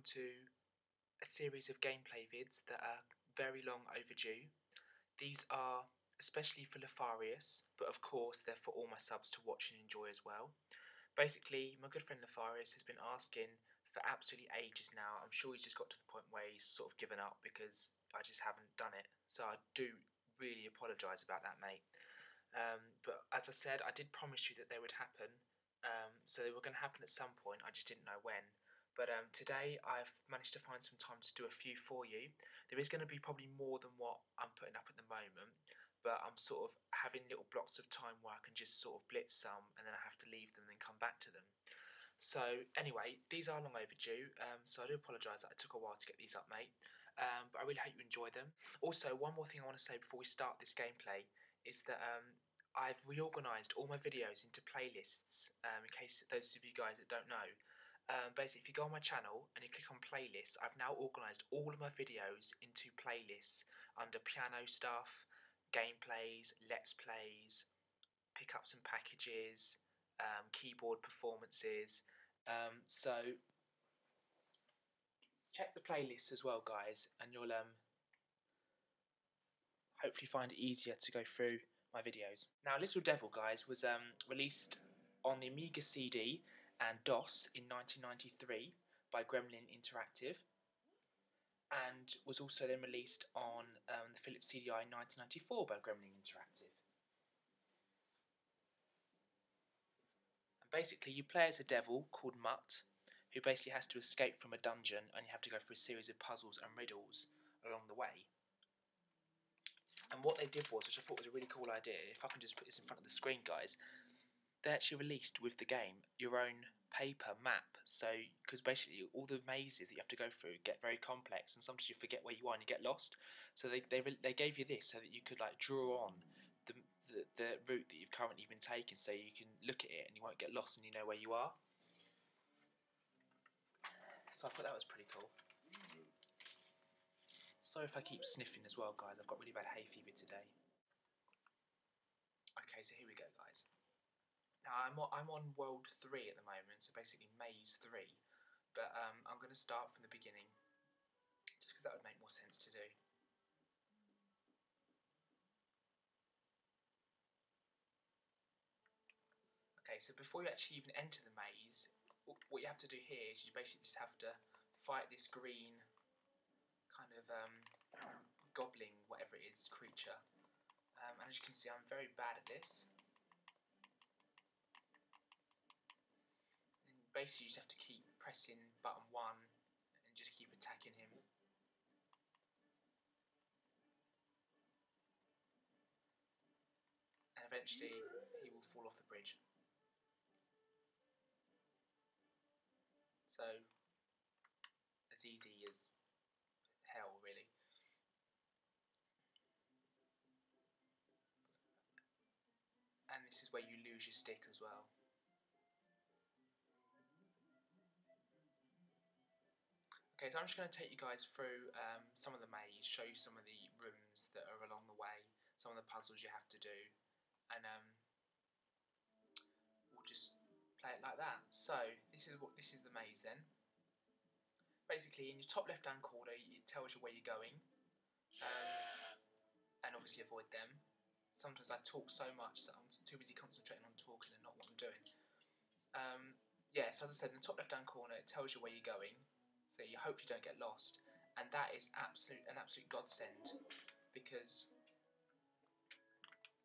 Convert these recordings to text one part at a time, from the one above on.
welcome to a series of gameplay vids that are very long overdue. These are especially for Lorfarius, but of course they're for all my subs to watch and enjoy as well. Basically, my good friend Lorfarius has been asking for absolutely ages now. I'm sure he's just got to the point where he's sort of given up because I just haven't done it. So I do really apologise about that, mate. But as I said, I did promise you that they would happen. So they were going to happen at some point, I just didn't know when. But today I've managed to find some time to do a few for you. There is going to be probably more than what I'm putting up at the moment, but I'm sort of having little blocks of time where I can just sort of blitz some and then I have to leave them and then come back to them. So anyway, these are long overdue, so I do apologise that it took a while to get these up, mate. But I really hope you enjoy them. Also, one more thing I want to say before we start this gameplay is that I've reorganised all my videos into playlists, in case those of you guys that don't know. Basically, if you go on my channel and you click on playlists, I've now organised all of my videos into playlists under piano stuff, gameplays, let's plays, pickups and packages, keyboard performances. So check the playlists as well, guys, and you'll hopefully find it easier to go through my videos. Now, Litil Divil, guys, was released on the Amiga CD and DOS in 1993 by Gremlin Interactive, and was also then released on the Philips CDI in 1994 by Gremlin Interactive. And basically, you play as a devil called Mutt, who basically has to escape from a dungeon, and you have to go through a series of puzzles and riddles along the way. And what they did was, which I thought was a really cool idea, if I can just put this in front of the screen, guys, they actually released with the game your own paper map. So, because basically all the mazes that you have to go through get very complex, and sometimes you forget where you are and you get lost. So they gave you this so that you could like draw on the route that you've currently been taking, so you can look at it and you won't get lost and you know where you are. So I thought that was pretty cool. Sorry if I keep sniffing as well, guys. I've got really bad hay fever today. Okay, so here we go, guys. Now I'm on World 3 at the moment, so basically Maze 3. But I'm going to start from the beginning, just because that would make more sense to do. Okay, so before you actually even enter the maze, what you have to do here is you basically just have to fight this green kind of goblin, whatever it is, creature. And as you can see, I'm very bad at this. And basically, you just have to keep pressing button 1 and just keep attacking him. And eventually, he will fall off the bridge. So, as easy as hell, really. And this is where you lose your stick as well. Okay, so I'm just going to take you guys through some of the maze, show you some of the rooms that are along the way, some of the puzzles you have to do, and we'll just play it like that. So this is the maze then. Basically, in your top left-hand corner, it tells you where you're going, and obviously avoid them. Sometimes I talk so much that I'm too busy concentrating on talking and not what I'm doing. Yeah, so as I said, in the top left-hand corner, it tells you where you're going, so you hope you don't get lost. And that is an absolute godsend, because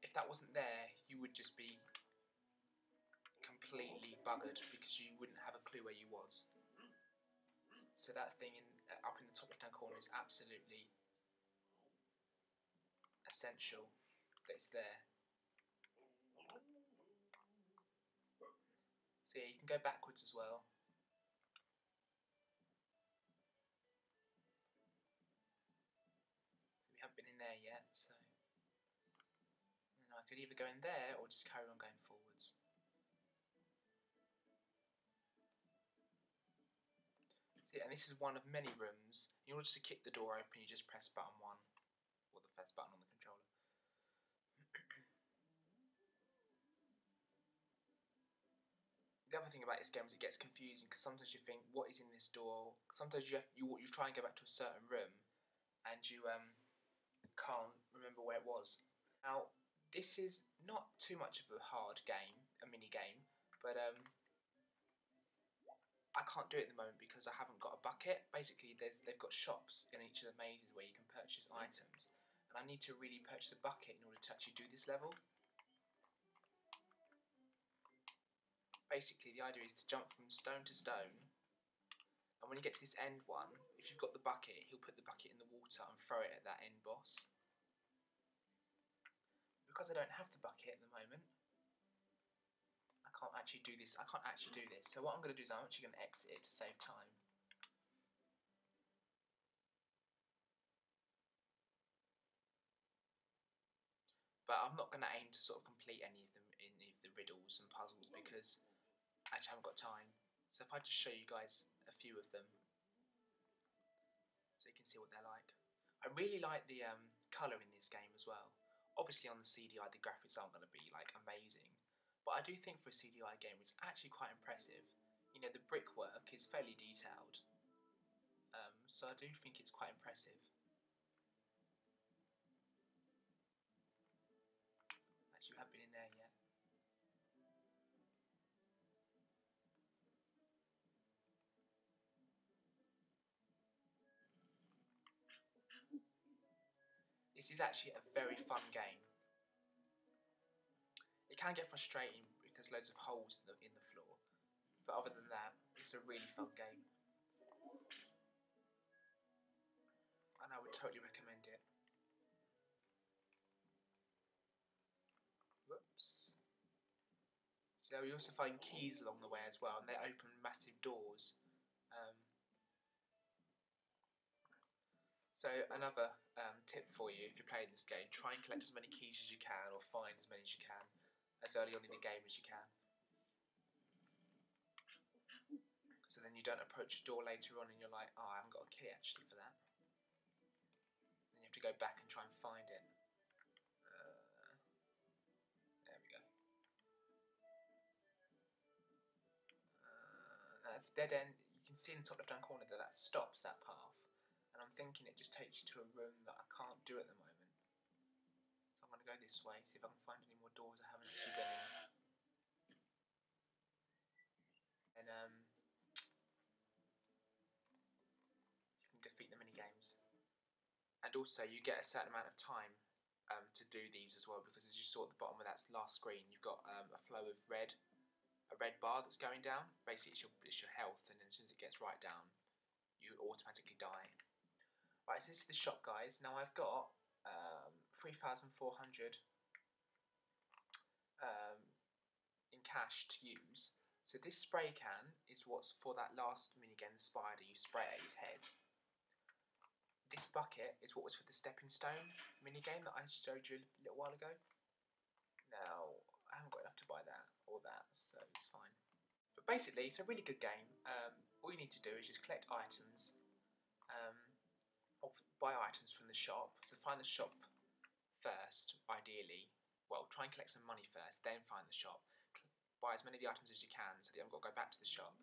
if that wasn't there, you would just be completely buggered because you wouldn't have a clue where you was. So that thing up in the top left-hand corner is absolutely essential that it's there. So yeah, you can go backwards as well. So we haven't been in there yet, so I could either go in there or just carry on going forwards. So yeah, and this is one of many rooms. In order to kick the door open, you just press button 1, or the first button on the controller. The other thing about this game is it gets confusing because sometimes you think, what is in this door? Sometimes you try and go back to a certain room and you can't remember where it was. Now, this is not too much of a hard game, a mini game, but I can't do it at the moment because I haven't got a bucket. Basically, they've got shops in each of the mazes where you can purchase items, and I need to really purchase a bucket in order to actually do this level. Basically, the idea is to jump from stone to stone, and when you get to this end one, if you've got the bucket, he'll put the bucket in the water and throw it at that end boss. Because I don't have the bucket at the moment, I can't actually do this. So what I'm going to do is I'm actually going to exit it to save time. But I'm not going to aim to sort of complete any of the riddles and puzzles because I actually haven't got time. So if I just show you guys a few of them, so you can see what they're like. I really like the colour in this game as well. Obviously on the CDI the graphics aren't going to be like amazing, but I do think for a CDI game it's actually quite impressive. You know, the brickwork is fairly detailed, so I do think it's quite impressive. Actually, we haven't been in there yet. This is actually a very fun game. It can get frustrating if there's loads of holes in the floor, but other than that, it's a really fun game. And I would totally recommend it. Whoops. So we also find keys along the way as well, and they open massive doors. So another tip for you if you're playing this game, try and collect as many keys as you can, or find as many as you can, as early on in the game as you can. So then you don't approach a door later on and you're like, oh, I haven't got a key actually for that. Then you have to go back and try and find it. There we go. That's dead end. You can see in the top left hand corner that stops that path. And I'm thinking it just takes you to a room that I can't do at the moment. So I'm going to go this way, see if I can find any more doors I haven't actually been in. And you can defeat the mini-games. And also you get a certain amount of time to do these as well, because as you saw at the bottom of that last screen, you've got a flow of a red bar that's going down. Basically it's your health, and then as soon as it gets right down, you automatically die. Right, so this is the shop, guys. Now I've got 3,400 in cash to use. So this spray can is what's for that last minigame spider. You spray at his head. This bucket is what was for the stepping stone minigame that I showed you a little while ago. Now I haven't got enough to buy that or that, so it's fine. But basically, it's a really good game. All you need to do is just collect items. Buy items from the shop. So find the shop first, ideally. Well, try and collect some money first, then find the shop. Buy as many of the items as you can so that you haven't got to go back to the shop.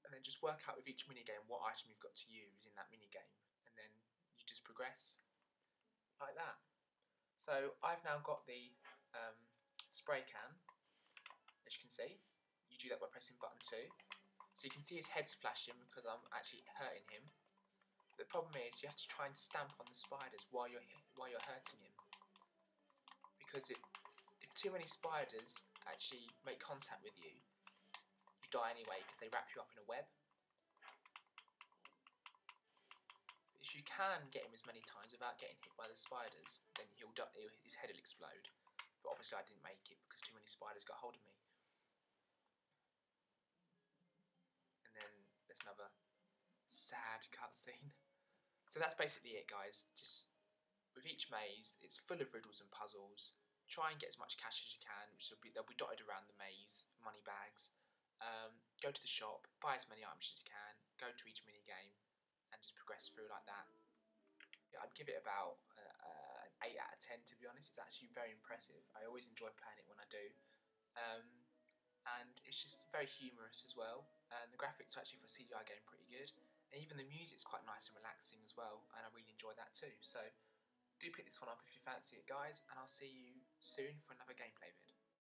And then just work out with each minigame what item you've got to use in that minigame. And then you just progress like that. So I've now got the spray can, as you can see. You do that by pressing button 2. So you can see his head's flashing because I'm actually hurting him. The problem is you have to try and stamp on the spiders while you're hurting him, because if too many spiders actually make contact with you, you die anyway because they wrap you up in a web. If you can get him as many times without getting hit by the spiders, then his head will explode. But obviously I didn't make it because too many spiders got hold of me. And then there's another sad cutscene. So that's basically it, guys. Just with each maze, it's full of riddles and puzzles. Try and get as much cash as you can, which they'll be dotted around the maze, money bags. Go to the shop, buy as many items as you can, go to each mini game, and just progress through like that. Yeah, I'd give it about an 8 out of 10, to be honest. It's actually very impressive. I always enjoy playing it when I do. And it's just very humorous as well, and the graphics actually for a CDI game pretty good, and even the music's quite nice and relaxing as well, and I really enjoy that too. So do pick this one up if you fancy it, guys, and I'll see you soon for another gameplay vid.